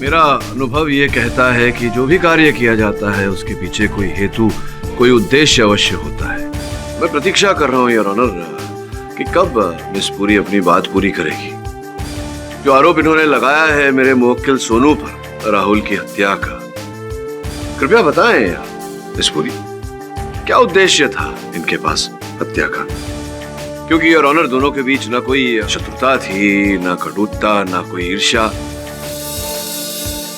मेरा अनुभव ये कहता है कि जो भी कार्य किया जाता है उसके पीछे कोई हेतु, कोई उद्देश्य अवश्य होता है। मैं प्रतीक्षा कर रहा हूँ योर ऑनर कि कब मिस पुरी अपनी बात पूरी करेगी। जो आरोप इन्होंने लगाया है मेरे मुवक्किल सोनू पर राहुल की हत्या का, कृपया बताएं मिस पुरी, क्या उद्देश्य था इनके पास हत्या का? क्योंकि योर ऑनर दोनों के बीच ना कोई शत्रुता थी, ना कटुता, ना कोई ईर्ष्या।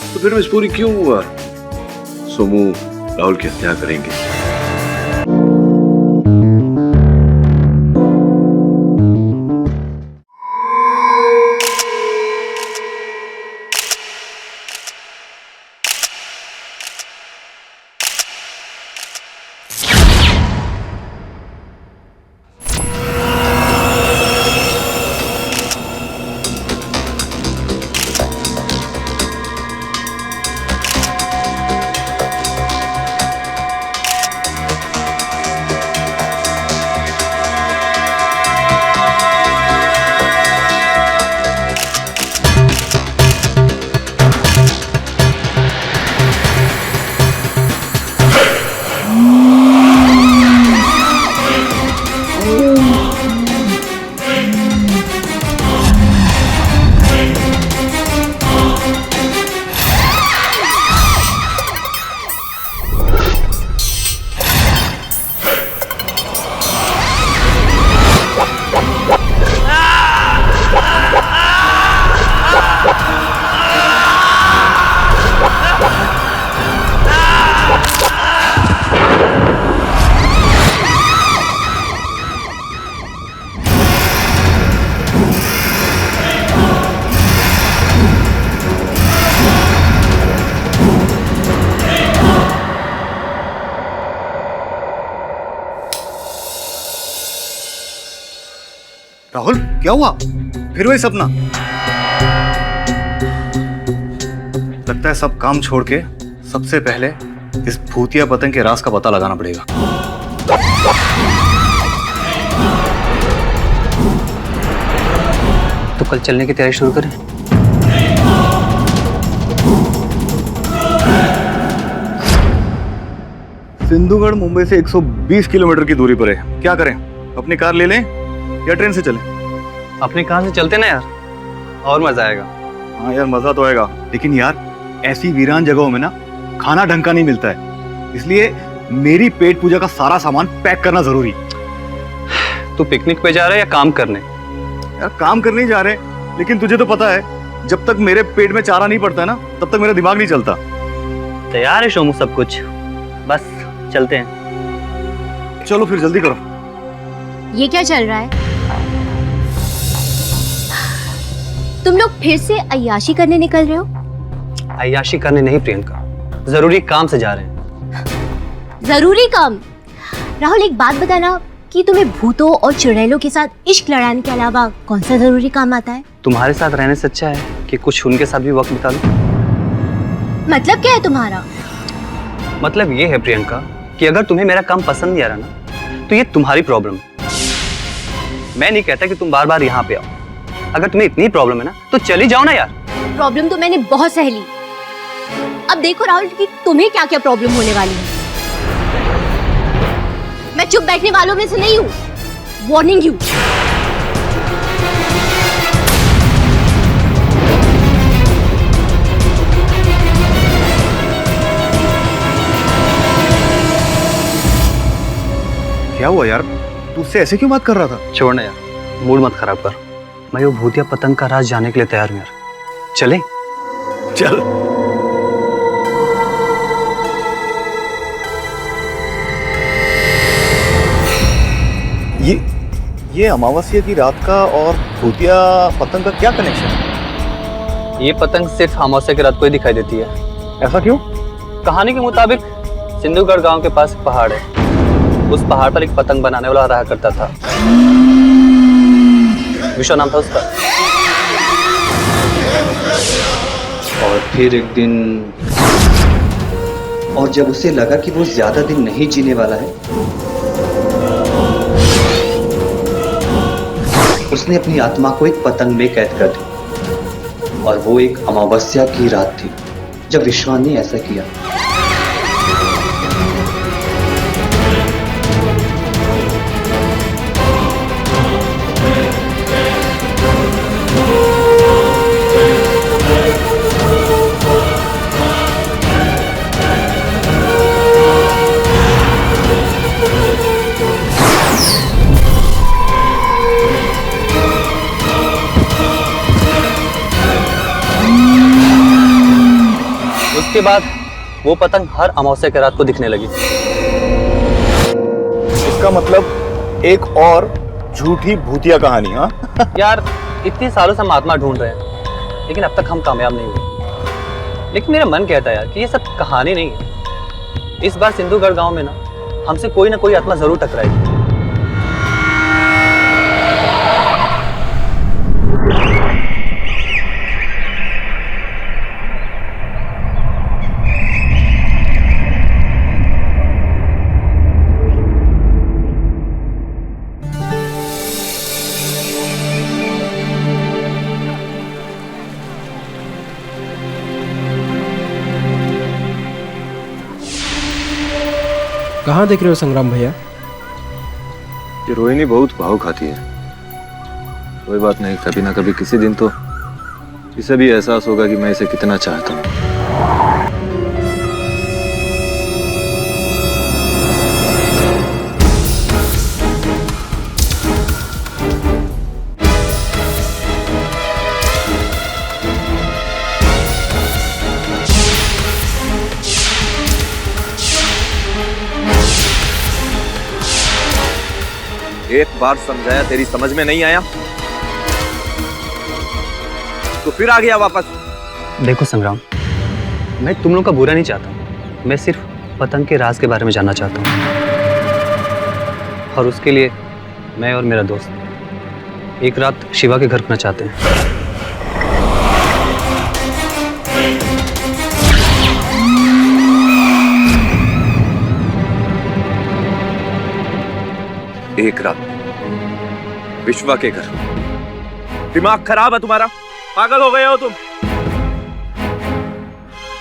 तो फिर मिस पुरी क्यों सोमू राहुल की हत्या करेंगे? राहुल, क्या हुआ? फिर वही सपना? लगता है सब काम छोड़ के सबसे पहले इस भूतिया पतंग के राज का पता लगाना पड़ेगा। तो कल चलने की तैयारी शुरू करें। सिंधुगढ़ मुंबई से 120 किलोमीटर की दूरी पर है। क्या करें? अपनी कार ले लें या ट्रेन से चलें? अपनी कार से चलते ना यार, और मजा आएगा। हाँ यार, मजा तो आएगा, लेकिन यार ऐसी वीरान जगहों में ना खाना ढंग का नहीं मिलता है, इसलिए मेरी पेट पूजा का सारा सामान पैक करना जरूरी। तू पिकनिक पे जा रहा है या काम करने? यार काम करने ही जा रहे हैं, लेकिन तुझे तो पता है जब तक मेरे पेट में चारा नहीं पड़ता है ना, तब तक मेरा दिमाग नहीं चलता। तैयार है शोमू सब कुछ, बस चलते हैं। चलो फिर जल्दी करो। ये क्या चल रहा है? तुम लोग फिर से अय्याशी करने निकल रहे हो? अय्याशी करने नहीं प्रियंका, जरूरी काम से जा रहे हैं। जरूरी काम? राहुल एक बात बताना कि तुम्हें भूतों और चुड़ैलों के साथ इश्क लड़ाने के अलावा कौन सा जरूरी काम आता है? तुम्हारे साथ रहने से अच्छा है कि कुछ उनके साथ भी वक्त बिता लो। मतलब क्या है तुम्हारा? मतलब ये है प्रियंका कि अगर तुम्हें मेरा काम पसंद नहीं आ रहा ना, तो ये तुम्हारी प्रॉब्लम। मैं नहीं कहता कि तुम बार बार यहाँ पे आओ। अगर तुम्हें इतनी प्रॉब्लम है ना, तो चली जाओ ना यार। प्रॉब्लम तो मैंने बहुत सह ली। अब देखो राहुल कि तुम्हें क्या क्या प्रॉब्लम होने वाली है। मैं चुप बैठने वालों में से नहीं हूँ। Warning you. क्या हुआ यार? तू उससे ऐसे क्यों बात कर रहा था? छोड़ना यार, मूड मत खराब कर। मैं वो भूतिया पतंग का राज जानने के लिए तैयार हूँ यार। चले? चल। ये अमावस्या की रात का और भूतिया पतंग का क्या कनेक्शन है? ये पतंग सिर्फ अमावस्या की रात को ही दिखाई देती है। ऐसा क्यों? कहानी के मुताबिक सिंधुगढ़ गांव के पास एक पहाड़ है। उस पहाड़ पर एक पतंग बनाने वाला रहा करता था। विश्व नाम था उसका। और फिर एक दिन, और जब उसे लगा कि वो ज्यादा दिन नहीं जीने वाला है, उसने अपनी आत्मा को एक पतंग में कैद कर दी। और वो एक अमावस्या की रात थी जब विश्वा ने ऐसा किया। उसके बाद वो पतंग हर अमावस्या की रात को दिखने लगी। इसका मतलब एक और झूठी भूतिया कहानी। हाँ यार इतने सालों से हम आत्मा ढूंढ रहे हैं, लेकिन अब तक हम कामयाब नहीं हुए। लेकिन मेरा मन कहता है यार कि ये सब कहानी नहीं है। इस बार सिंधुगढ़ गांव में ना हमसे कोई ना कोई आत्मा जरूर टकराएगी। कहाँ देख रहे हो संग्राम भैया? ये रोहिणी बहुत भाव खाती है। कोई बात नहीं, कभी ना कभी किसी दिन तो इसे भी एहसास होगा कि मैं इसे कितना चाहता हूँ। एक बार समझाया, तेरी समझ में नहीं आया तो फिर आ गया वापस। देखो संग्राम, मैं तुम लोग का बुरा नहीं चाहता। मैं सिर्फ पतंग के राज के बारे में जानना चाहता हूँ, और उसके लिए मैं और मेरा दोस्त एक रात शिवा के घर रुकना चाहते हैं। एक रात विश्वा के घर? दिमाग खराब है तुम्हारा? पागल हो गए हो तुम?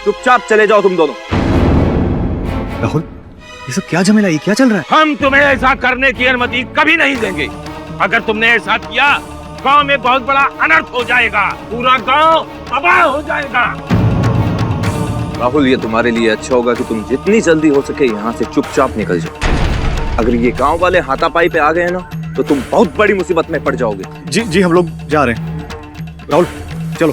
चुपचाप चले जाओ तुम दोनों। राहुल, ये सब क्या झमेला, ये क्या चल रहा है? हम तुम्हें ऐसा करने की अनुमति कभी नहीं देंगे। अगर तुमने ऐसा किया, गांव में बहुत बड़ा अनर्थ हो जाएगा। पूरा गांव तबाह हो जाएगा। राहुल, ये तुम्हारे लिए अच्छा होगा कि तुम जितनी जल्दी हो सके यहाँ से चुपचाप निकल जाओ। अगर ये गांव वाले हाथापाई पे आ गए ना तो तुम बहुत बड़ी मुसीबत में पड़ जाओगे। जी जी, हम लोग जा रहे हैं। राहुल चलो।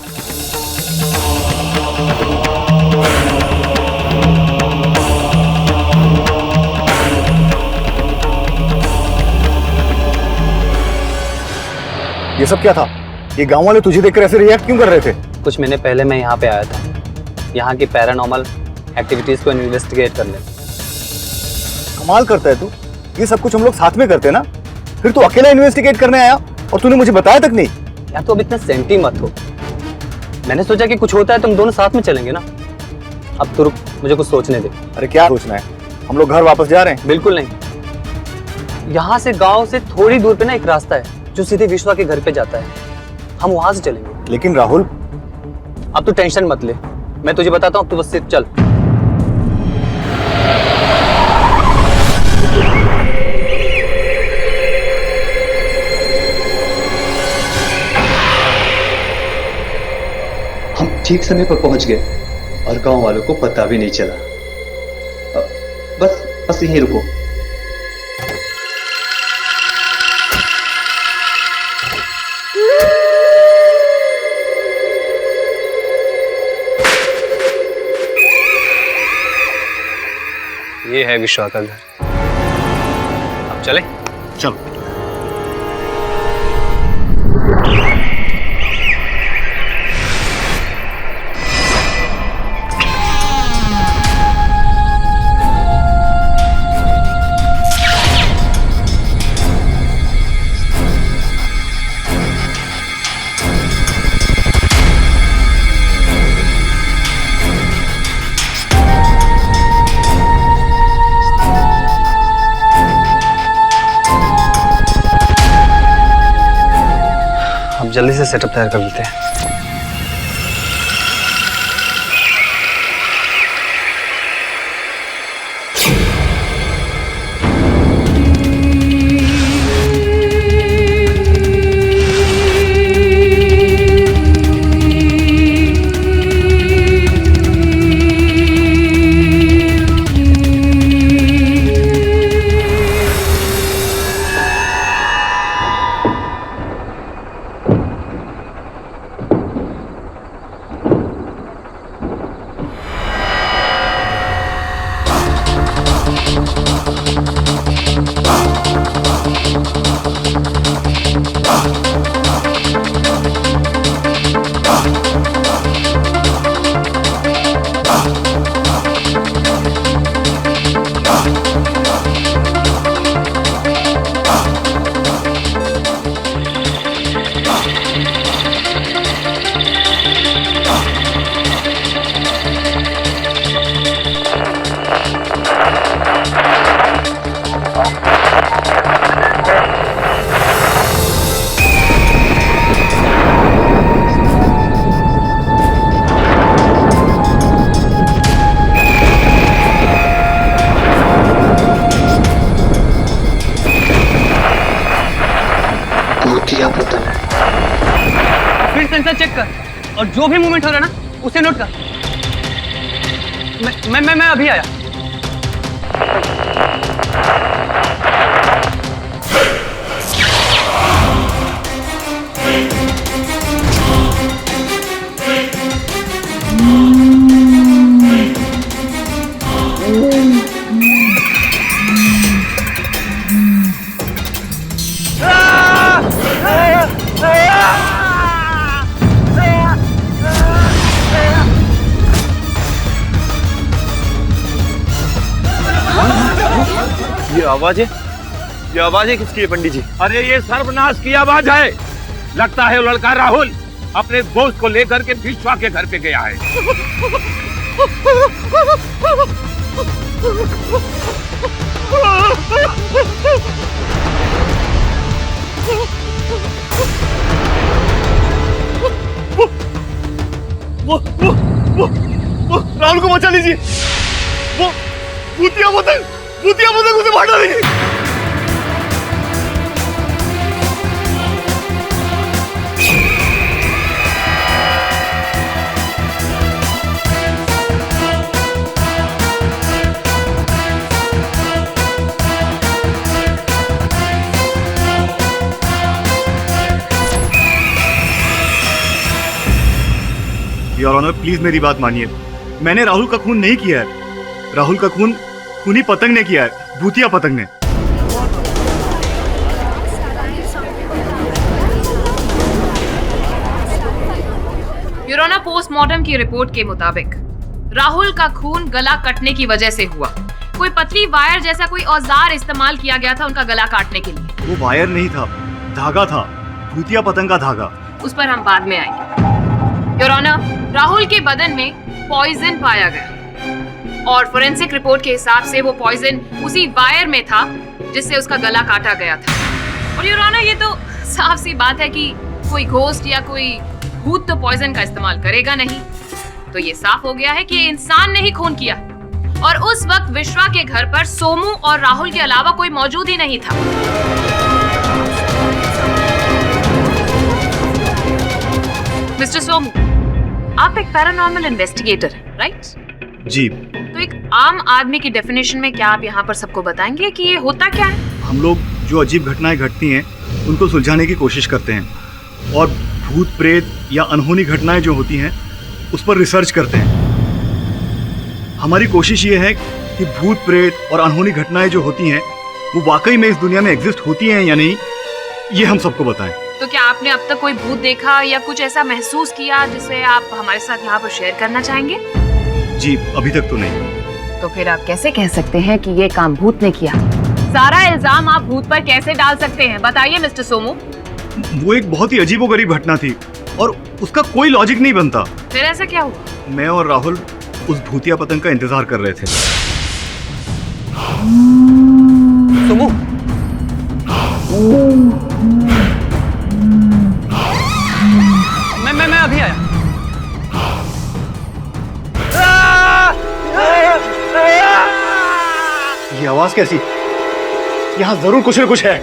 ये सब क्या था? ये गांव वाले तुझे देखकर ऐसे रिएक्ट क्यों कर रहे थे? कुछ महीने पहले मैं यहाँ पे आया था, यहाँ की पैरानॉर्मल एक्टिविटीज को इन्वेस्टिगेट करने। कमाल करता है तू। ये सब कुछ हम लोग साथ में करते हैं ना, फिर तू अकेला इन्वेस्टिगेट करने आया और तूने मुझे बताया तक नहीं। यार तो अब इतना सेंटी मत हो। मैंने सोचा कि कुछ होता है तुम दोनों साथ में चलेंगे ना। अब तो रुक, मुझे कुछ सोचने दे। अरे क्या सोचना है? हम लोग घर वापस जा रहे हैं। बिल्कुल नहीं, यहाँ से गांव से थोड़ी दूर पे ना एक रास्ता है जो सीधे विश्वा के घर पे जाता है। हम वहां से चलेंगे। लेकिन राहुल, अब तू टेंशन मत ले, मैं तुझे बताता हूँ, तू बस सिर्फ चल। हम ठीक समय पर पहुंच गए और गांव वालों को पता भी नहीं चला। बस यहीं रुको। ये है विश्वा का घर। अब चले? चलो। जल्दी से सेटअप तैयार कर देते हैं। जो भी मूवमेंट हो रहा है ना उसे नोट कर। मैं अभी आया। ये आवाजें किसकी है पंडित जी? अरे ये सर्वनाश की आवाज है। लगता है वो लड़का राहुल अपने दोस्त को लेकर के विश्वा के घर पे गया है। वो राहुल को बचा लीजिए। वो भूतिया पतंग उसे मार डालेगी। योर ऑनर, प्लीज मेरी बात मानिए। मैंने राहुल का खून नहीं किया है। राहुल का खून खूनी पतंग ने किया है, भूतिया पतंग ने। योर ऑनर, पोस्टमार्टम की रिपोर्ट के मुताबिक राहुल का खून गला कटने की वजह से हुआ। कोई पतली वायर जैसा कोई औजार इस्तेमाल किया गया था उनका गला काटने के लिए। वो वायर नहीं था, धागा था, भूतिया पतंग का धागा। उस पर हम बाद में आएंगे। योर ऑनर, राहुल के बदन में पॉइजन पाया गया और फोरेंसिक रिपोर्ट के हिसाब से वो पॉइजन उसी वायर में था जिससे उसका गला काटा गया था। और योर ऑनर, ये तो साफ सी बात है कि कोई घोस्ट या कोई भूत तो पॉइजन का इस्तेमाल करेगा नहीं। तो ये साफ हो गया है कि ये इंसान ने ही खून किया। और उस वक्त विश्वा के घर पर सोमू और राहुल के अलावा कोई मौजूद ही नहीं था। मिस्टर सोमू, आप एक पैरानॉर्मल इन्वेस्टिगेटर हैं, राइट? जी। तो एक आम आदमी की डेफिनेशन में क्या आप यहाँ पर सबको बताएंगे कि ये होता क्या है? हम लोग जो अजीब घटनाएं घटती हैं उनको सुलझाने की कोशिश करते हैं और भूत प्रेत या अनहोनी घटनाएं जो होती हैं उस पर रिसर्च करते हैं। हमारी कोशिश ये है कि भूत प्रेत और अनहोनी घटनाएं जो होती हैं वो वाकई में इस दुनिया में एग्जिस्ट होती हैं या नहीं, ये हम सबको बताएं। तो क्या आपने अब तक कोई भूत देखा या कुछ ऐसा महसूस किया जिसे आप हमारे साथ यहाँ पर शेयर करना चाहेंगे? जी, अभी तक तो नहीं। तो फिर आप कैसे कह सकते हैं कि ये काम भूत ने किया? सारा इल्जाम आप भूत पर कैसे डाल सकते हैं? बताइए मिस्टर सोमू। वो एक बहुत ही अजीबोगरीब घटना थी और उसका कोई लॉजिक नहीं बनता। फिर ऐसा क्या हुआ? मैं और राहुल उस भूतिया पतंग का इंतजार कर रहे थे। सोमू, मैं अभी आया। ये आवाज कैसी? यहाँ जरूर कुछ न कुछ है।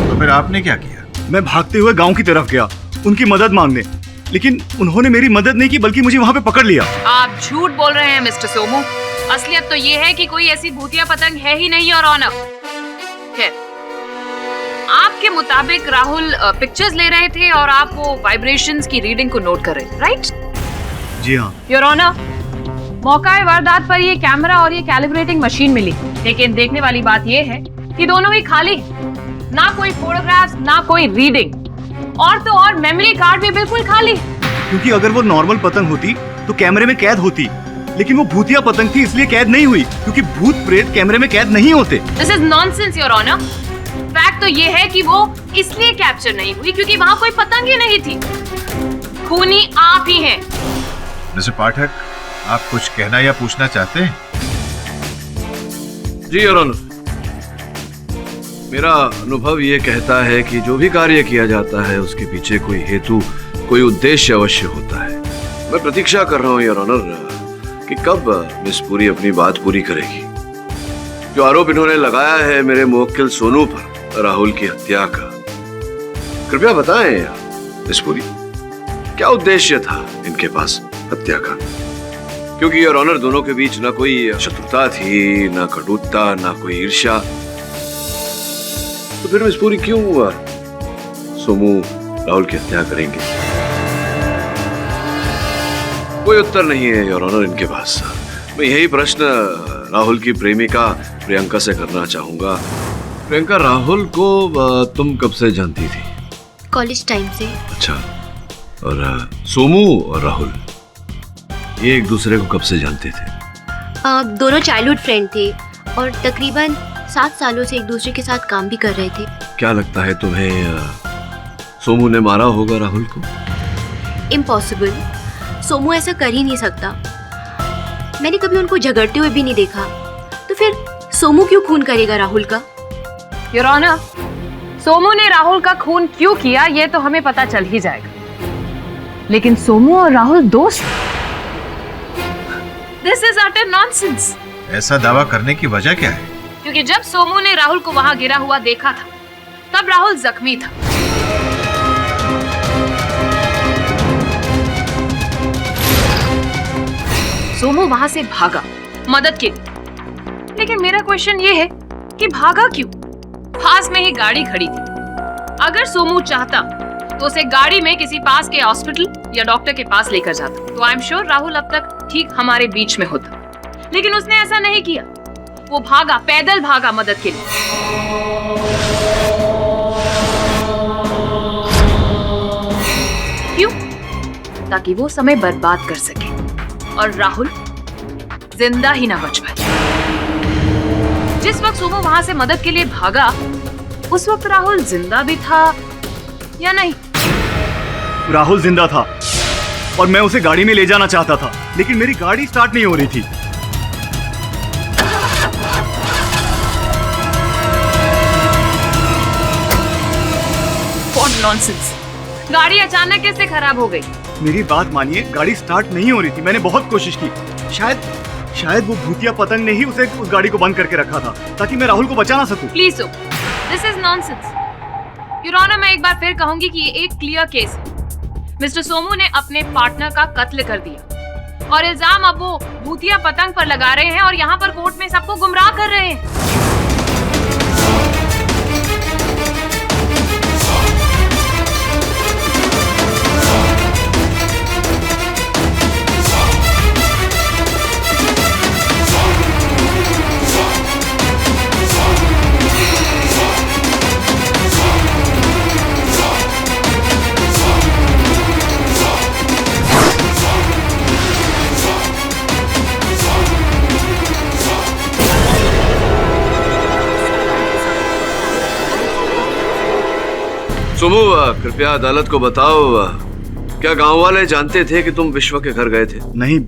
तो फिर आपने क्या किया? मैं भागते हुए गांव की तरफ गया उनकी मदद मांगने, लेकिन उन्होंने मेरी मदद नहीं की बल्कि मुझे वहां पे पकड़ लिया। आप झूठ बोल रहे हैं मिस्टर सोमू। असलियत तो ये है कि कोई ऐसी भूतिया पतंग है ही नहीं। और ऑनर, खैर, आपके मुताबिक राहुल पिक्चर्स ले रहे थे और आप वो वाइब्रेशंस की रीडिंग को नोट कर रहे थे, राइट? जी हाँ। योर ऑनर, मौका वारदात पर ये कैमरा और ये कैलिब्रेटिंग मशीन मिली, लेकिन देखने वाली बात ये है कि दोनों ही खाली, ना कोई फोटोग्राफ्स ना कोई रीडिंग, और तो और मेमोरी कार्ड भी बिल्कुल खाली। क्योंकि अगर वो नॉर्मल पतंग होती तो कैमरे में कैद होती, लेकिन वो भूतिया पतंग थी इसलिए कैद नहीं हुई, क्योंकि भूत प्रेत कैमरे में कैद नहीं होते। This is nonsense your honour. Fact तो ये है कि वो इसलिए कैप्चर नहीं हुई क्योंकि वहाँ कोई पतंग ही नहीं थी। खूनी आप ही हैं। मिस्टर पाठक, आप कुछ कहना या पूछना चाहते हैं? जी योर ऑनर, मेरा अनुभव ये कहता है कि जो भी कार्य किया जाता है उसके पीछे कोई हेतु, कोई उद्देश्य अवश्य होता है। मैं प्रतीक्षा कर रहा हूँ योर ऑनर कि कब मिस पूरी अपनी बात पूरी करेगी। जो आरोप इन्होंने लगाया है मेरे मुवक्किल सोनू पर राहुल की हत्या का, कृपया बताएं मिस पुरी, क्या उद्देश्य था इनके पास हत्या का? क्योंकि योर ऑनर दोनों के बीच ना कोई शत्रुता थी, ना कटुता, ना कोई ईर्ष्या। तो फिर मिस पुरी क्यों सोमू राहुल की हत्या करेंगे? कोई उत्तर नहीं है योर ऑनर इनके पास। मैं यही प्रश्न राहुल की प्रेमिका प्रियंका से करना चाहूंगा। प्रियंका, राहुल को तुम कब से जानती थी? कॉलेज टाइम से। अच्छा, और सोमू और राहुल ये एक दूसरे को कब से जानते थे? दोनों चाइल्डहुड फ्रेंड थे और तकरीबन 7 सालों से एक दूसरे के साथ काम भी कर रहे थे। क्या लगता है तुम्हें सोमू ने मारा होगा राहुल को? इम्पॉसिबल, सोमू ऐसा कर ही नहीं सकता। मैंने कभी उनको झगड़ते हुए भी नहीं देखा, तो फिर सोमू क्यों खून करेगा राहुल का? योर ऑनर, सोमू ने राहुल का खून क्यों किया ये तो हमें पता चल ही जाएगा, लेकिन सोमू और राहुल दोस्त? This is utter nonsense. ऐसा दावा करने की वजह क्या है? क्योंकि जब सोमू ने राहुल को वहां गिरा हुआ देखा था, तब राहुल जख्मी था। सोमू वहां से भागा मदद के लिए, लेकिन मेरा क्वेश्चन ये है कि भागा क्यों? पास में ही गाड़ी खड़ी थी। अगर सोमू चाहता तो उसे गाड़ी में किसी पास के हॉस्पिटल या डॉक्टर के पास लेकर जाता, तो आई एम श्योर राहुल अब तक ठीक हमारे बीच में होता। लेकिन उसने ऐसा नहीं किया, वो भागा, पैदल भागा मदद के लिए। क्यों? ताकि वो समय बर्बाद कर सके और राहुल जिंदा ही ना बच पाए। जिस वक्त सोमू वहां से मदद के लिए भागा, उस वक्त राहुल जिंदा भी था या नहीं? राहुल जिंदा था और मैं उसे गाड़ी में ले जाना चाहता था, लेकिन मेरी गाड़ी स्टार्ट नहीं हो रही थी। What nonsense! गाड़ी अचानक कैसे खराब हो गई? मेरी बात मानिए, गाड़ी स्टार्ट नहीं हो रही थी। मैंने बहुत कोशिश की। शायद वो भूतिया पतंग ने ही उस गाड़ी को बंद करके रखा था ताकि मैं राहुल को बचा ना सकूं। Please this is nonsense. Your honour, मैं एक बार फिर कहूंगी कि ये एक क्लियर केस है। मिस्टर सोमू ने अपने पार्टनर का कत्ल कर दिया और इल्जाम अब वो भूतिया पतंग पर लगा रहे हैं और यहाँ पर कोर्ट में सबको गुमराह कर रहे हैं। सोमू, कृपया अदालत को बताओ, क्या गांव वाले जानते थे कि तुम विश्वा के घर गए थे? नहीं,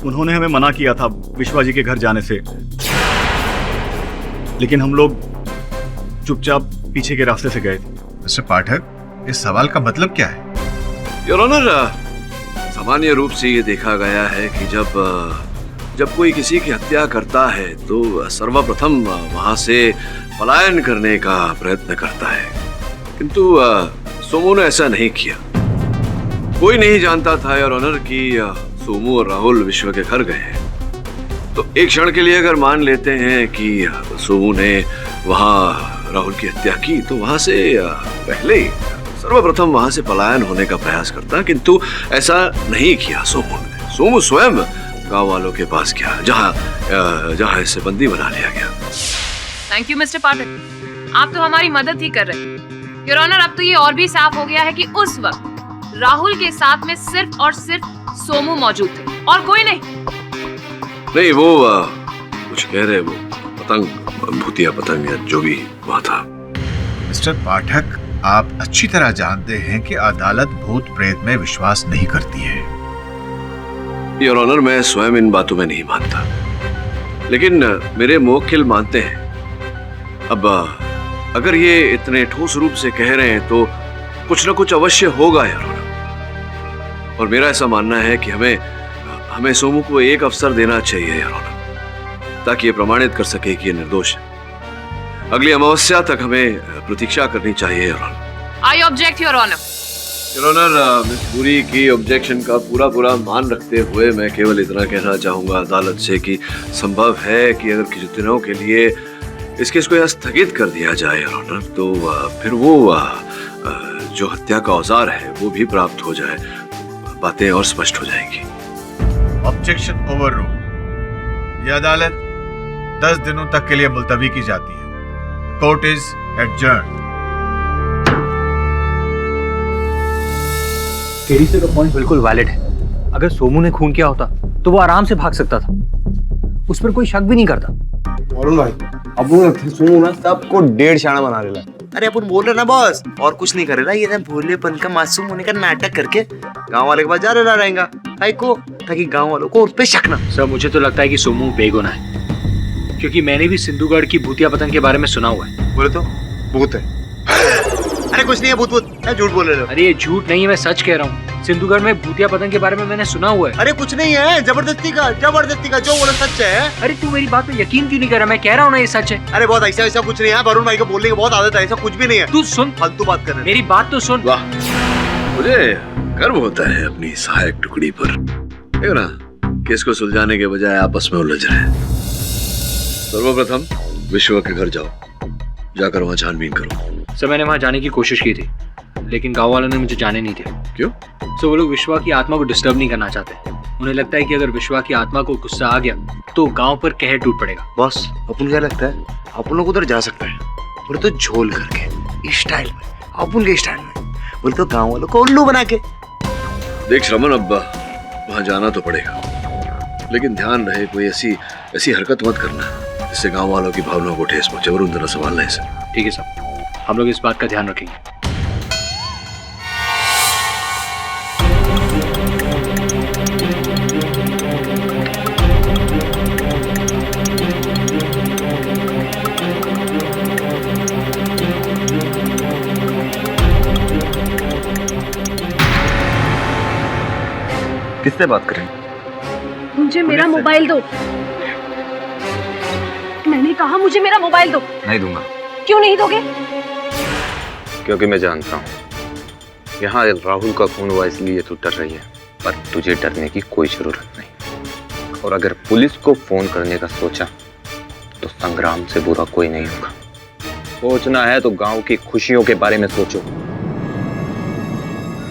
उन्होंने हमें मना किया था विश्वा जी के घर जाने से, लेकिन हम लोग चुपचाप पीछे के रास्ते से गए थे। मिस्टर पाठक, इस सवाल का मतलब क्या है? योर ऑनर, सामान्य रूप से ये देखा गया है कि जब कोई किसी की हत्या करता है तो सर्वप्रथम वहां से पलायन करने का प्रयत्न करता है, किंतु सोमू ने ऐसा नहीं किया। कोई नहीं जानता था योर ऑनर कि सोमू और राहुल विश्व के घर गए हैं। तो एक क्षण के लिए अगर मान लेते हैं कि सोमू ने वहां राहुल की हत्या की, तो वहां से पहले सर्वप्रथम वहां से पलायन होने का प्रयास करता, किंतु ऐसा नहीं किया सोमू ने। सोमू स्वयं गांव वालों के पास गया, जहां इसे बंदी बना लिया गया। थैंक यू मिस्टर पाठक, आप तो हमारी मदद ही कर रहे हैं। योर ऑनर, अब तो ये और भी साफ हो गया है कि उस वक्त राहुल के साथ में सिर्फ और सिर्फ सोमू मौजूद थे और कोई नहीं। नहीं, वो कुछ कह रहे, वो पतंग, भूतिया पतंग या जो भी वहां था। मिस्टर पाठक, आप अच्छी तरह जानते हैं कि अदालत भूत प्रेत में विश्वास नहीं करती है। योर ऑनर, मैं स्वयं इन बातों में नहीं मानता, लेकिन मेरे मुवक्किल मानते हैं। अब अगर ये इतने ठोस रूप से कह रहे हैं तो कुछ ना कुछ अवश्य होगा योर ऑनर, और मेरा ऐसा मानना है कि हमें सोमू को एक अवसर देना चाहिए योर ऑनर। ताकि ये प्रमाणित कर सके कि ये निर्दोष है। अगली अमावस्या तक हमें प्रतीक्षा करनी चाहिए your honour. I object your honour. Your honour, miss Puri की ऑब्जेक्शन का पूरा मान रखते हुए मैं केवल इतना कहना चाहूंगा अदालत से कि संभव है कि अगर कुछ दिनों के लिए इस केस को यहाँ स्थगित कर दिया जाए योर ऑनर, तो फिर वो जो हत्या का औजार है वो भी प्राप्त हो जाए, बातें और स्पष्ट हो जाएंगी। Objection over rule. यह अदालत 10 दिनों तक के लिए मुलतवी की जाती है। Court is adjourn. केरी से का पॉइंट बिल्कुल वैलिड है। अगर सोमू ने खून किया होता तो वो आराम से भाग सकता था, उस पर कोई शक भी नहीं करता। वरुण भाई, अब सोमू ना सबको 1.5 शाना बना रहा है। अरे अपन बोल रहे ना बॉस, और कुछ नहीं करेगा ये ना, भोलेपन का मासूम होने का नाटक करके गांव वाले के पास जा रहा रहेगा भाई को, ताकि गांव वालों को उस पे शक ना। सर मुझे तो लगता है कि सोमू बेगुनाह है, क्योंकि मैंने भी सिंधुगढ़ की भूतिया पतंग के बारे में सुना हुआ है। बोले तो भूत है। अरे कुछ नहीं है भूत, झूठ बोल रहे हो। अरे ये झूठ नहीं है, मैं सच कह रहा हूँ। सिंधुगढ़ में भूतिया पतंग के बारे में मैंने सुना हुआ है। अरे कुछ नहीं है, जबरदस्ती का जो बोला सच है। अरे तू मेरी बात पे यकीन क्यों नहीं कर रहा? मैं कह रहा हूँ ना ये सच है। अरे बहुत ऐसा कुछ नहीं है, वरुण भाई को बोलने की बहुत आदत है, ऐसा कुछ भी नहीं है। तू सुन, फालतू बात कर रहे हैं। मेरी बात तो सुन। वाह, मुझे गर्व होता है अपनी सहायक टुकड़ी पर। देखो ना, केस को सुलझाने के बजाय आपस में उलझ रहे हैं। सर्वप्रथम विश्व के घर जाओ, जाकर वहां छानबीन करो। सर मैंने वहां जाने की कोशिश की थी, लेकिन गांव वालों ने मुझे जाने नहीं दिया। क्यों? सो वो लोग विश्वा की आत्मा को डिस्टर्ब नहीं करना चाहते। उन्हें लगता है कि अगर विश्वा की आत्मा को गुस्सा आ गया तो गांव पर कहर टूट पड़ेगा। बॉस, अपन क्या लगता है अपन लोग उधर जा सकता है, बोले तो झोल करके इस स्टाइल में, अपन के स्टाइल में, बोले तो गांव वालों को उल्लू बना के। देख श्रमण, अब वहां जाना तो पड़ेगा, लेकिन ध्यान रहे कोई ऐसी हरकत मत करना जिससे गांव वालों की भावनाओं को ठेस पहुंचे। वरुण जरा संभालना है इसे। ठीक है साहब, हम लोग इस बात का ध्यान रखेंगे। किससे बात करें? मुझे मेरा मोबाइल दो। मैंने कहा मुझे मेरा मोबाइल दो। नहीं दूंगा। क्यों नहीं दोगे? क्योंकि मैं जानता हूँ यहाँ राहुल का खून हुआ इसलिए तू डर रही है, पर तुझे डरने की कोई जरूरत नहीं। और अगर पुलिस को फोन करने का सोचा तो संग्राम से बुरा कोई नहीं होगा। सोचना है तो गांव की खुशियों के बारे में सोचो।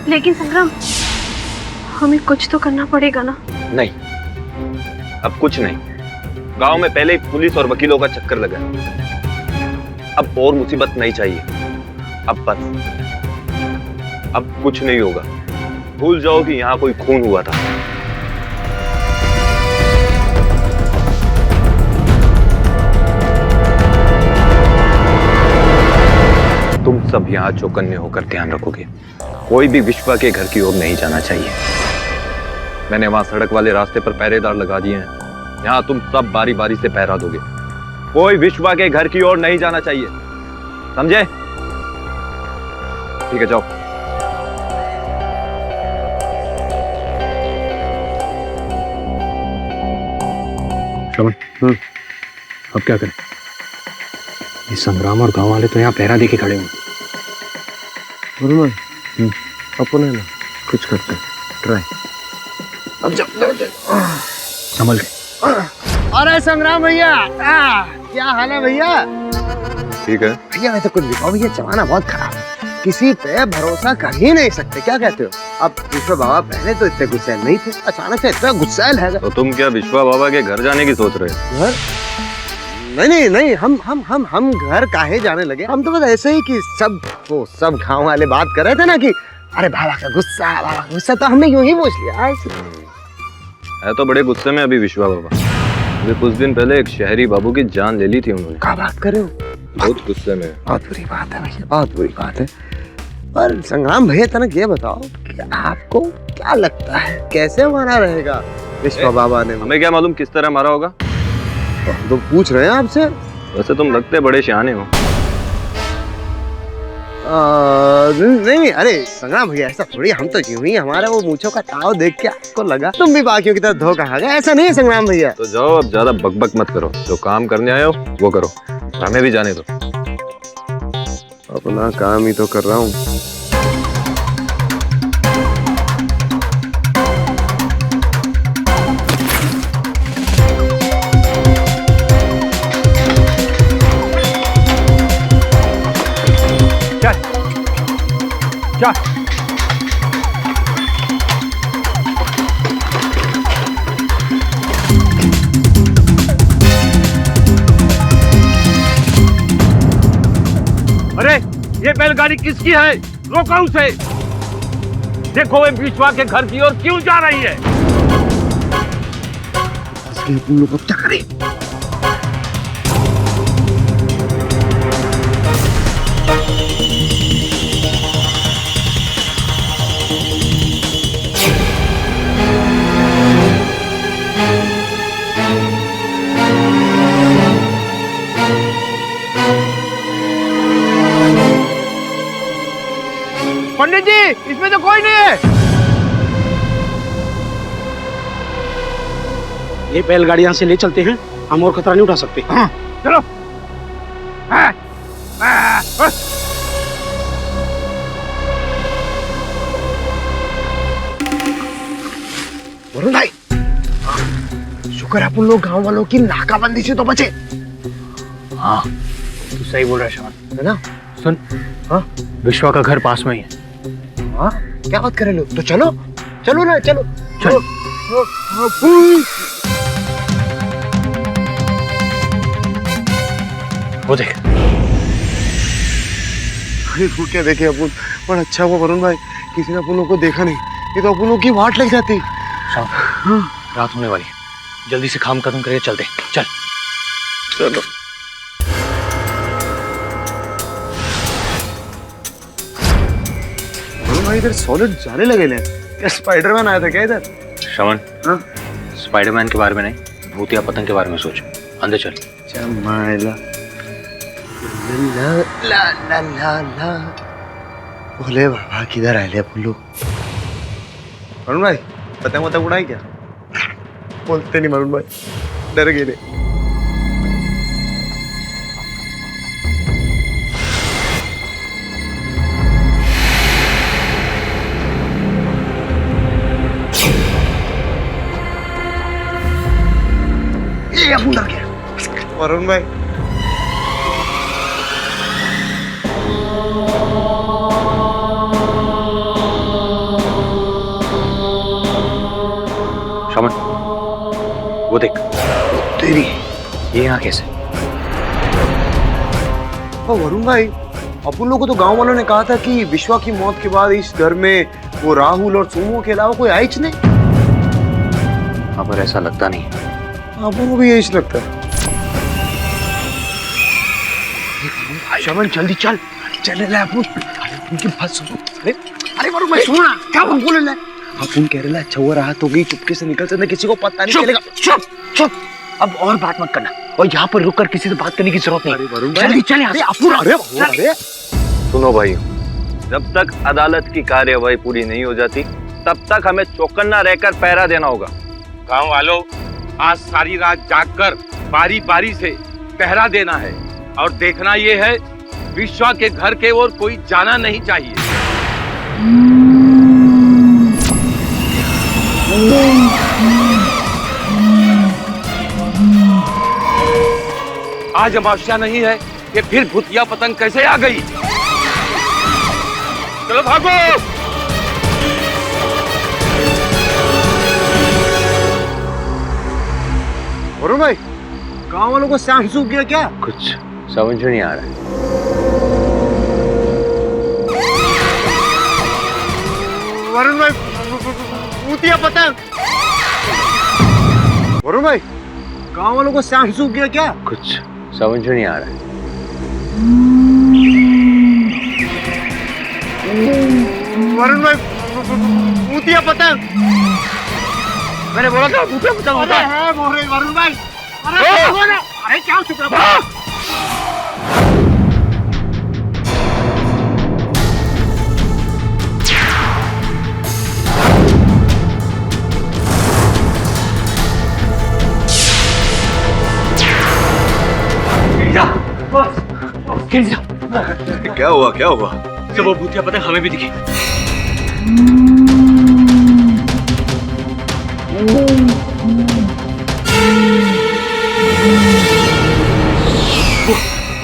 लेकिन संग्राम, हमें कुछ तो करना पड़ेगा ना। नहीं, अब कुछ नहीं। गांव में पहले ही पुलिस और वकीलों का चक्कर लगा। अब और मुसीबत नहीं चाहिए। अब बस, अब कुछ नहीं होगा। भूल जाओ कि यहाँ कोई खून हुआ था। तुम सब यहाँ चौकन्ने होकर ध्यान रखोगे। कोई भी विश्वा के घर की ओर नहीं जाना चाहिए। मैंने वहां सड़क वाले रास्ते पर पहरेदार लगा दिए हैं। यहाँ तुम सब बारी बारी से पहरा दोगे। कोई विश्वा के घर की ओर नहीं जाना चाहिए, समझे? ठीक है, जाओ। श्रवण, अब क्या करें? ये संग्राम और गांव वाले तो यहाँ पहरा देके खड़े हुए। अपन है ना, कुछ करते हैं, ट्राई। अब जब संभल के। अरे संग्राम भैया, क्या हाल है भैया? ठीक है भैया, मैं तो कुछ दिखाओ भैया, जमाना बहुत खराब है, किसी पे भरोसा कर ही नहीं सकते। क्या कहते हो? अब विश्वा बाबा पहले तो इतने गुस्सैल नहीं थे, अचानक से इतना गुस्सैल है। तो तुम क्या विश्वा बाबा के घर जाने की सोच रहे हो? घर? नहीं, हम घर काहे जाने लगे? हम तो बस ऐसे ही कि सब गाँव वाले बात कर रहे थे ना कि अरे बाबा का गुस्सा, तो हमने यूं ही पूछ लिया। है तो बड़े गुस्से में अभी विश्वा बाबा। अभी कुछ दिन पहले एक शहरी बाबू की जान ले ली थी उन्होंने। क्या बात कर रहे हो? बहुत गुस्से में। बहुत बुरी बात है भैया, बहुत बुरी बात है। पर संग्राम भैया, तनक ये बताओ कि आपको क्या लगता है कैसे मारा रहेगा विश्वा बाबा ने? हमें क्या मालूम किस तरह मारा होगा? तो पूछ रहे हैं आपसे। वैसे तुम लगते बड़े शहाने हो। नहीं अरे संग्राम भैया ऐसा थोड़ी, हम तो यूं ही हमारा वो मूंछों का ताव देख के आपको लगा तुम भी बाकियों की तरह धोखा खा गए। ऐसा नहीं है संग्राम भैया। तो जाओ, अब ज्यादा बकबक मत करो, जो काम करने आए हो वो करो, हमें भी जाने दो। अपना काम ही तो कर रहा हूँ। चल अरे ये बैलगाड़ी किसकी है? रोका उसे। देखो वो विश्वा के घर की ओर क्यों जा रही है? क्या करें? पंडित जी, इसमें तो कोई नहीं है। ये बैलगाड़ी यहाँ से ले चलते हैं, हम और खतरा नहीं उठा सकते। हाँ, चलो। वरुण भाई, शुक्र है अपन लोग गांव वालों की नाकाबंदी से तो बचे। हाँ तू सही बोल रहा है श्रवण, है ना? सुन, हाँ विश्वा का घर पास में ही है। हाँ क्या बात कर रहे लोग? तो चलो चलो ना, चलो चल। वो देख। अरे वो क्या देखे अपन, पर अच्छा हुआ वरुण भाई किसी ने अपन लोग को देखा नहीं, ये तो अपन लोग की वाट लग जाती। हाँ। रात होने वाली, जल्दी से काम खत्म करके चलते। चल चलो। भाई इधर सॉलिड जाने लगे ले। क्या स्पाइडरमैन आया था क्या इधर? श्रवण, हाँ? स्पाइडरमैन के बारे में नहीं, भूतिया पतंग के बारे में सोच। अंदर चल। चमाइला ला ला ला ला ला। बोले बाबा किधर आए ले अपन लोग? वरुण भाई पतंग वतंग उड़ाई क्या? बोलते नहीं वरुण भाई, डर गए। वरुण भाई श्रवण, वो देख। तेरी ये यहाँ कैसे? वरुण भाई अपन लोगों को तो गांव वालों ने कहा था कि विश्वा की मौत के बाद इस घर में वो राहुल और सोमू के अलावा कोई आइच नहीं। हाँ पर ऐसा लगता नहीं है। अपन को भी यही लगता है। श्रवण जल्दी चल, चले ले अपन। उनकी बात सुनो। अरे वरुण भाई सुनो ना, क्या अपन बोले ले? अपन कह रहे अच्छा हुआ राहत हो गई, चुपके से निकल सकते, किसी को पता नहीं चलेगा। चुप चुप, अब और बात मत करना, और यहाँ पर रुककर किसी से बात करने की जरूरत नहीं। जल्दी चल यहाँ से। अरे सुनो भाई, जब तक अदालत की कार्यवाही पूरी नहीं हो जाती तब तक हमें चौकन्ना रहकर पहरा देना होगा। गांव वालों, आज सारी रात जागकर बारी बारी से पहरा देना है और देखना ये है विश्वा के घर के ओर कोई जाना नहीं चाहिए। आज अमावस्या नहीं है कि फिर भूतिया पतंग कैसे आ गई? चलो भागो। वरुण भाई गांव वालों को सांप सूख गया क्या? कुछ समझ नहीं आ रहा है। वरुण भाई भूतिया पतंग। वरुण भाई गांव वालों को सांप सूख गया क्या? कुछ समझ नहीं आ रहा है। वरुण भाई भूतिया पतंग। मैंने बोला था भूतिया पतंग होता है। वरुण भाई अरे क्या चुप रहा? क्या हुआ क्या हुआ? सब वो भूतिया पतंग हमें भी दिखी। वो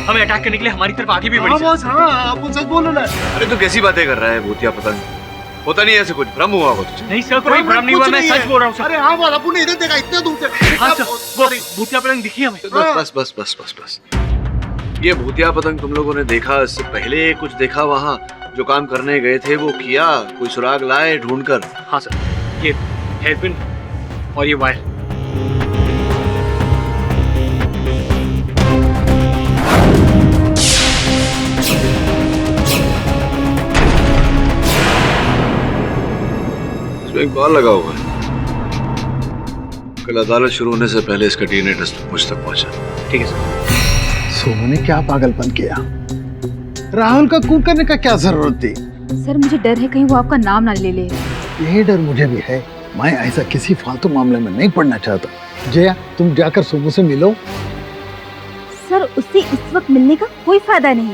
हमें अटैक करने के लिए हमारी तरफ आगे भी बढ़ी। हाँ, आप सच बोलो ना। अरे तू कैसी बातें कर रहा है? भूतिया पतंग होता नहीं ऐसे, कुछ भ्रम हुआ होगा तुझे। नहीं सर, कोई भ्रम नहीं हुआ, मैं सच बोल रहा हूँ सर। अरे हाँ बात, अपन ने इधर देखा इतने दूर से। हाँ सर, वो भूतिया पतंग दिखी हमें। बस बस बस बस बस। ये भूतिया पतंग तुम लोगों ने देखा, इससे पहले कुछ देखा वहाँ जो काम करने गए थे वो किया? कोई सुराग लाए ढूंढकर? हाँ सर, ये हेयरपिन और ये वायर। इसमें एक बाल लगा हुआ है। कल अदालत शुरू होने से पहले इसका डीएनए टेस्ट मुझ तक पहुंचा। ठीक है सर। सोमू ने क्या पागलपन किया? राहुल का खून करने का क्या जरूरत थी? सर मुझे डर है कहीं वो आपका नाम ना ले ले। यही डर मुझे भी है। मैं ऐसा किसी फालतू मामले में नहीं पड़ना चाहता। जया, तुम जाकर सोमू से मिलो। सर उससे इस वक्त मिलने का कोई फायदा नहीं,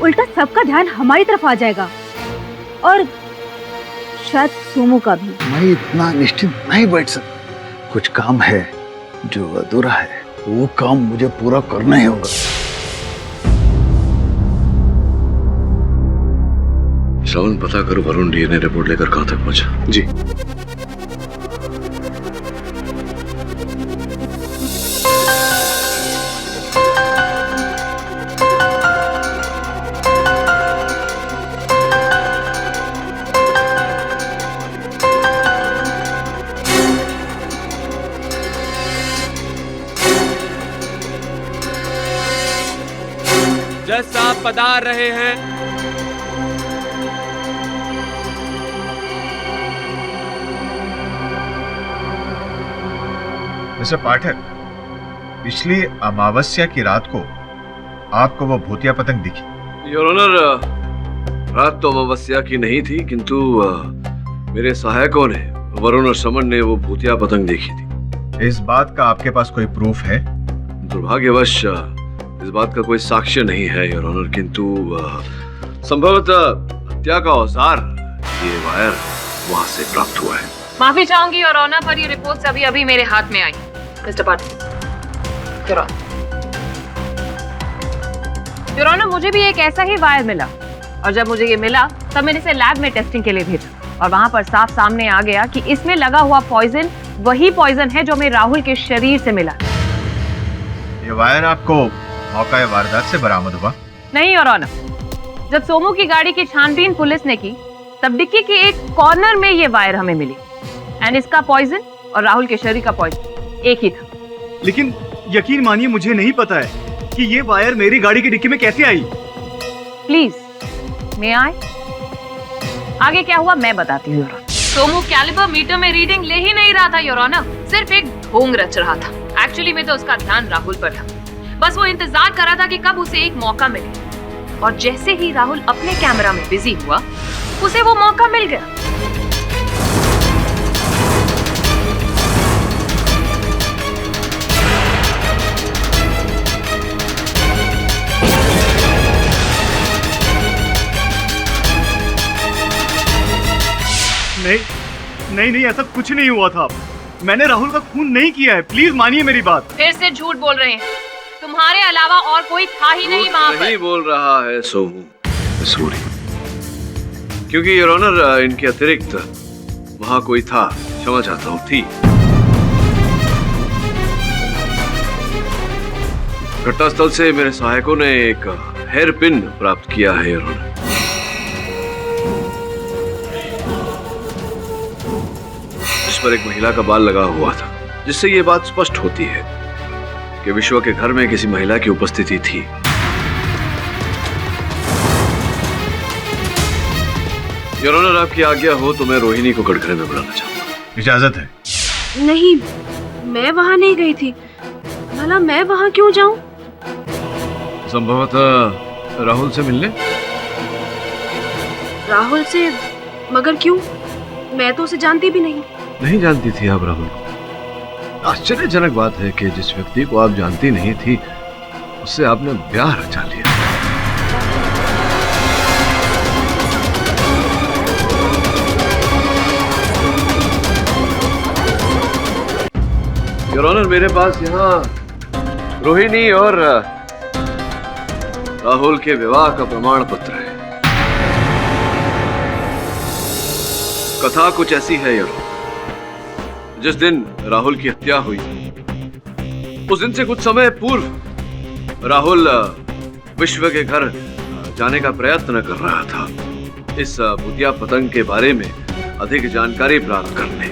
उल्टा सबका ध्यान हमारी तरफ आ जाएगा और शायद सोमू का भी। मैं इतना निश्चिंत नहीं बैठ सकता। कुछ काम है जो अधूरा है, वो काम मुझे पूरा करना ही होगा। श्रवण, पता करो वरुण डीएनए रिपोर्ट लेकर कहां तक पहुंचा। जी। जज साहब पधार रहे हैं। मिस्टर पाठक, पिछली अमावस्या की रात को आपको वो भूतिया पतंग दिखी? योर ऑनर, रात तो अमावस्या की नहीं थी, किंतु मेरे सहायकों ने, वरुण और समन ने वो भूतिया पतंग देखी थी। इस बात का आपके पास कोई प्रूफ है? दुर्भाग्यवश इस बात का कोई साक्ष्य नहीं है योर ऑनर, किंतु संभवतः हत्या का औजार, ये वायर वहां से प्राप्त हुआ है। माफी चाहूंगी योर ऑनर, पर ये रिपोर्ट्स अभी अभी मेरे हाथ में आई। मिस्टर पाठक, योर ऑनर, मुझे भी एक ऐसा ही वायर मिला और जब मुझे ये मिला तब मैंने इसे लैब में टेस्टिंग के लिए भेजा और वहां पर साफ सामने आ गया कि इसमें लगा हुआ पॉइजन वही पॉइजन है जो हमें राहुल के शरीर से मिला। ये वायर आपको मौका वारदात से बरामद हुआ? नहीं योर ऑनर, जब सोमू की गाड़ी की छानबीन पुलिस ने की तब डिक्की के एक कॉर्नर में ये वायर हमें मिली एंड इसका पॉइजन और राहुल के शरीर का पॉइजन एक ही था। लेकिन यकीन मानिए मुझे नहीं पता है कि ये वायर मेरी गाड़ी की डिक्की में कैसे आई। प्लीज मैं आए, आगे क्या हुआ मैं बताती हूँ। सोमू कैलिबर मीटर में रीडिंग ले ही नहीं रहा था योर ऑनर, सिर्फ एक ढोंग रच रहा था। एक्चुअली में तो उसका ध्यान राहुल पर था, बस वो इंतजार कर रहा था कि कब उसे एक मौका मिले और जैसे ही राहुल अपने कैमरा में बिजी हुआ उसे वो मौका मिल गया। नहीं, ऐसा कुछ नहीं हुआ था। मैंने राहुल का खून नहीं किया है, प्लीज मानिए मेरी बात। फिर से झूठ बोल रहे हैं, तुम्हारे अलावा और कोई था ही नहीं वहां पर। नहीं बोल रहा है सोमू, सूरी, क्योंकि योर ऑनर इनके अतिरिक्त वहां कोई था, क्षमा चाहता हूँ, थी। घटनास्थल से मेरे सहायकों ने एक हेयर पिन प्राप्त किया है योर ऑनर। जिस पर एक महिला का बाल लगा हुआ था, जिससे ये बात स्पष्ट होती है कि विश्वा के घर में किसी महिला की उपस्थिति थी। योर ऑनर, आपकी आज्ञा हो तो मैं रोहिणी को कटघरे में बुलाना चाहूंगा। इजाजत है? नहीं, मैं वहां नहीं गई थी। भला मैं वहां क्यों जाऊं? संभवतः राहुल से मिलने। राहुल से? मगर क्यों? मैं तो उसे जानती भी नहीं जानती थी आप राहुल को? आश्चर्यजनक बात है कि जिस व्यक्ति को आप जानती नहीं थी उससे आपने ब्याह रचा लिया। योर ऑनर, मेरे पास यहाँ रोहिणी और राहुल के विवाह का प्रमाण पत्र है। कथा कुछ ऐसी है योर ऑनर, जिस दिन राहुल की हत्या हुई उस दिन से कुछ समय पूर्व राहुल विश्व के घर जाने का प्रयत्न कर रहा था इस भूतिया पतंग के बारे में अधिक जानकारी प्राप्त करने,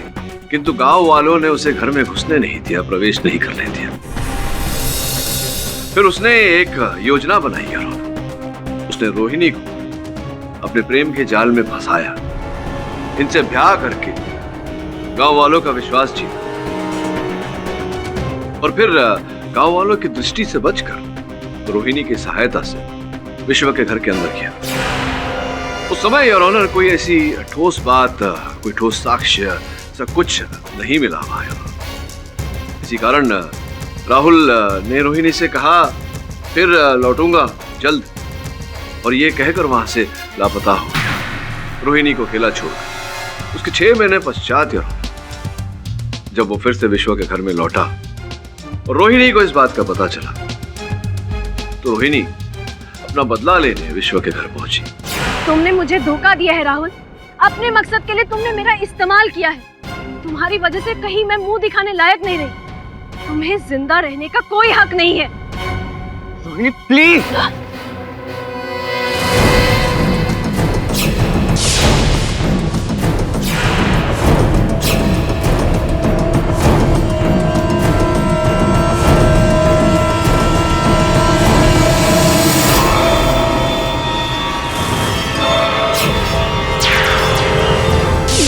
किंतु गांव वालों ने उसे घर में घुसने नहीं दिया, प्रवेश नहीं करने दिया। फिर उसने एक योजना बनाई और उसने रोहिणी को अपने प्रेम के जाल में फंसाया, इनसे ब्याह करके गांव वालों का विश्वास जीता और फिर गांव वालों की दृष्टि से बचकर रोहिणी की सहायता से विश्व के घर के अंदर किया। उस समय योर ऑनर कोई ऐसी ठोस बात, कोई ठोस साक्ष्य सब कुछ नहीं मिला वहां। इसी कारण राहुल ने रोहिणी से कहा फिर लौटूंगा जल्द, और ये कहकर वहां से लापता हो गया रोहिणी को अकेला छोड़कर। उसके 6 महीने पश्चात योर ऑनर जब वो फिर से विश्व के घर में लौटा और रोहिणी को इस बात का पता चला तो रोहिणी अपना बदला लेने विश्व के घर पहुंची। तुमने मुझे धोखा दिया है राहुल, अपने मकसद के लिए तुमने मेरा इस्तेमाल किया है। तुम्हारी वजह से कहीं मैं मुंह दिखाने लायक नहीं रही। तुम्हें जिंदा रहने का कोई हक नहीं है। रोहिणी प्लीज।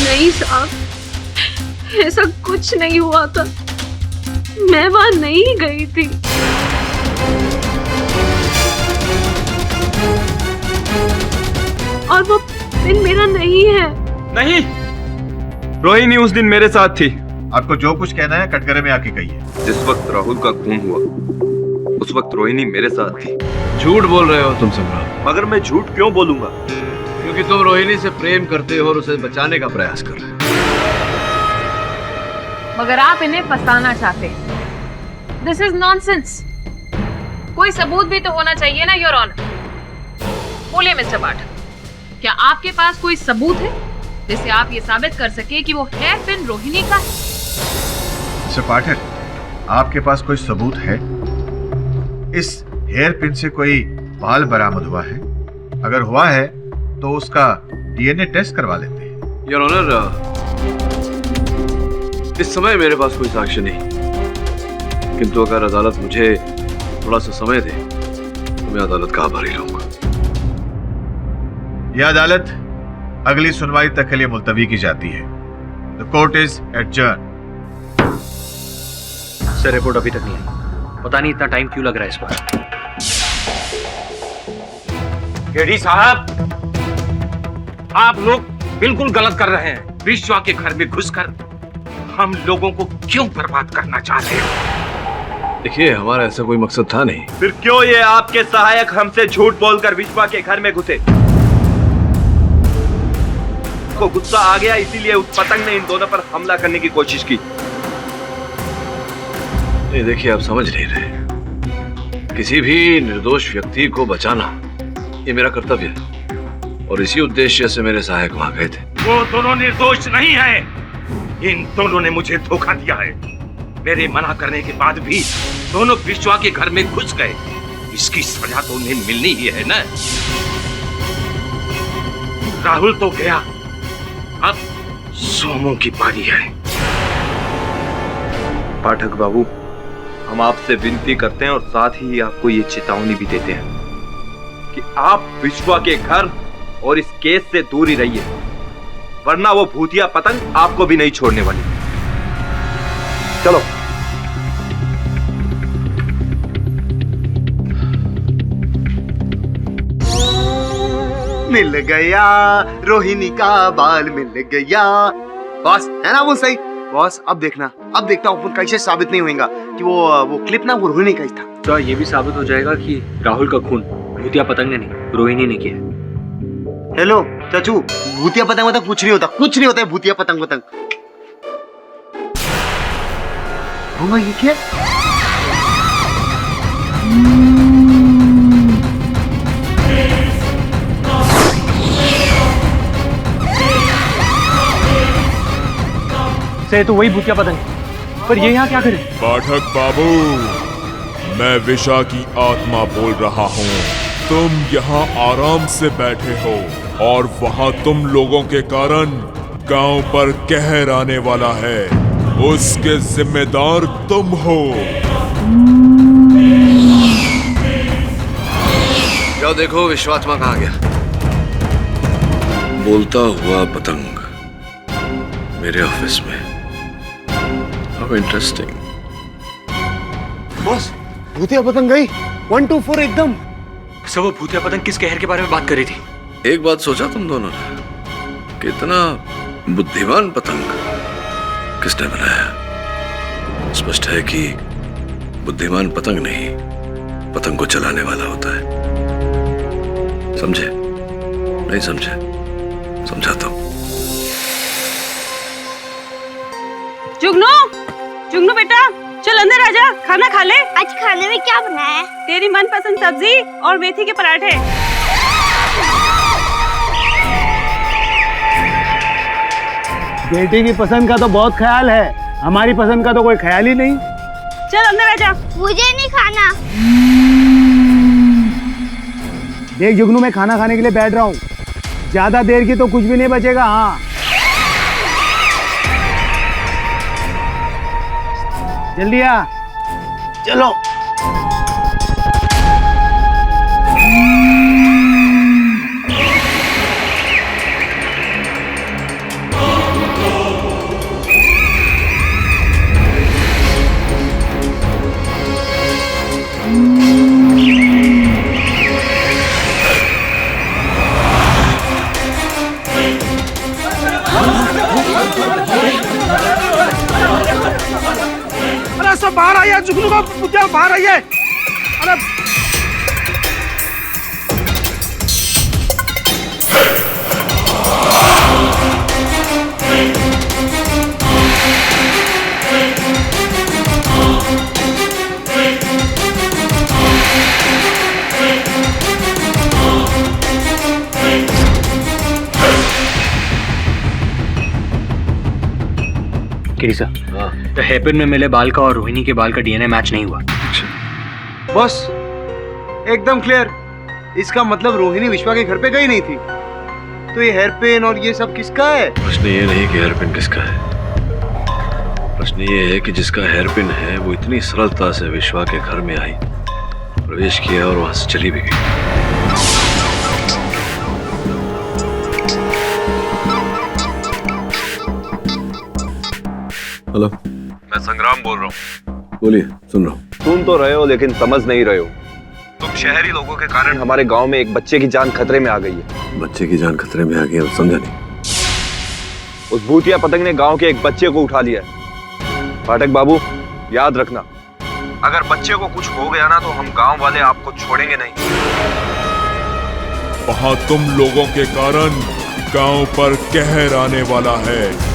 नहीं साहब, ऐसा कुछ नहीं हुआ था। मैं वहां नहीं गई थी। और वो दिन मेरा नहीं है। नहीं, रोहिणी उस दिन मेरे साथ थी। आपको जो कुछ कहना है कटघरे में आके कहिए। जिस वक्त राहुल का खून हुआ उस वक्त रोहिणी मेरे साथ थी। झूठ बोल रहे हो तुम सम्राट। मगर मैं झूठ क्यों बोलूंगा? क्योंकि तुम रोहिणी से प्रेम करते हो और उसे बचाने का प्रयास कर रहे हो। मगर आप इन्हें फंसाना चाहते हैं। This is nonsense. कोई सबूत भी तो होना चाहिए ना योर ऑनर। बोलिए मिस्टर पाठक, क्या आपके पास कोई सबूत है जिससे आप ये साबित कर सके कि वो हेयर पिन रोहिणी का है? मिस्टर पाठक, आपके पास कोई सबूत है? इस हेयर पिन से कोई बाल बरामद हुआ है? अगर हुआ है तो उसका डीएनए टेस्ट करवा लेते हैं। योर ऑनर, इस समय मेरे पास कोई साक्ष्य नहीं, किंतु अगर अदालत मुझे थोड़ा सा समय दे तो मैं अदालत का आभारी रहूंगा। यह अदालत अगली सुनवाई तक के लिए मुलतवी की जाती है। The court is adjourn. Sir, report अभी तक नहीं आई। पता नहीं इतना टाइम क्यों लग रहा है इस बार। एडी साहब, आप लोग बिल्कुल गलत कर रहे हैं। विश्वा के घर में घुसकर हम लोगों को क्यों बर्बाद करना चाह रहे हो? देखिए, हमारा ऐसा कोई मकसद था नहीं। फिर क्यों ये आपके सहायक हमसे झूठ बोलकर विश्वा के घर में घुसे? को गुस्सा आ गया इसीलिए उस पतंग ने इन दोनों पर हमला करने की कोशिश की। नहीं, देखिए, आप समझ नहीं रहे। किसी भी निर्दोष व्यक्ति को बचाना ये मेरा कर्तव्य है और इसी उद्देश्य से मेरे सहायक वहां गए थे। वो दोनों निर्दोष नहीं है। इन दोनों ने मुझे धोखा दिया है। मेरे मना करने के बाद भी दोनों विश्वा के घर में घुस गए। इसकी सजा तो उन्हें मिलनी ही है ना। राहुल तो गया, अब सोमू की बारी है। पाठक बाबू, हम आपसे विनती करते हैं और साथ ही आपको ये चेतावनी भी देते हैं कि आप विश्वा के घर और इस केस से दूर ही रहिए, वरना वो भूतिया पतंग आपको भी नहीं छोड़ने वाली। चलो। मिल गया रोहिणी का बाल, मिल गया। बॉस है ना वो सही? बॉस अब देखना, अब देखता हूँ कैसे साबित नहीं होगा कि वो क्लिप ना वो रोहिणी का ही था। तो ये भी साबित हो जाएगा कि राहुल का खून भूतिया पतंग ने नहीं, रोहिणी ने किया। हेलो चाचू, भूतिया पतंग कुछ नहीं होता, कुछ नहीं होता है भूतिया पतंग। होगा ये क्या? से तो वही भूतिया पतंग, पर ये यहाँ क्या करे? पाठक बाबू, मैं विशा की आत्मा बोल रहा हूँ। तुम यहाँ आराम से बैठे हो और वहाँ तुम लोगों के कारण गांव पर कहर आने वाला है, उसके जिम्मेदार तुम हो। जाओ देखो विश्वात्मा कहाँ गया। बोलता हुआ पतंग मेरे ऑफिस में। How interesting. बॉस, भूतिया पतंग गई 1 2 4 एकदम। सब वो भूतिया पतंग किस कहर के बारे में बात कर रही थी? एक बात सोचा तुम दोनों ने, कितना बुद्धिमान पतंग किसने बनाया? स्पष्ट है कि बुद्धिमान पतंग नहीं, पतंग को चलाने वाला होता है। समझे? नहीं समझे? समझाता हूं। जुगनू, जुगनू बेटा, चल अंदर आजा, खाना खा ले। आज खाने में क्या बनाया है? तेरी मनपसंद सब्जी और मेथी के पराठे। बेटी की पसंद का तो बहुत ख्याल है, हमारी पसंद का तो कोई ख्याल ही नहीं। चल अंदर आजा। मुझे नहीं खाना। देख जुगनू, मैं खाना खाने के लिए बैठ रहा हूँ, ज्यादा देर की तो कुछ भी नहीं बचेगा। हाँ जल्दी आ, चलो। अरे सब बाहर आइए, जुगनू का पुतिया बाहर आइए। अरे किरीसा, तो हेयरपिन में मिले बाल का और रोहिणी के बाल का डीएनए मैच नहीं हुआ। बॉस, एकदम क्लियर। इसका मतलब रोहिणी विश्वा के घर पे गई नहीं थी। तो ये हेयरपिन और ये सब किसका है? प्रश्न ये नहीं कि हेयरपिन किसका है, प्रश्न ये है कि जिसका हेयरपिन है वो इतनी सरलता से विश्वा के घर में आई, प्रवेश किया और वहां से चली भी गई। हेलो, मैं संग्राम बोल रहा हूँ। बोलिए, सुन रहा हूँ। सुन तो रहे हो लेकिन समझ नहीं रहे हो। तुम शहरी लोगों के कारण हमारे गांव में एक बच्चे की जान खतरे में आ गई है। बच्चे की जान खतरे में आ गई है, समझा नहीं। उस भूतिया पतंग ने गांव के एक बच्चे को उठा लिया है। पाठक बाबू, याद रखना, अगर बच्चे को कुछ हो गया ना तो हम गांव वाले आपको छोड़ेंगे नहीं। वहां तुम लोगों के कारण गांव पर कहर आने वाला है।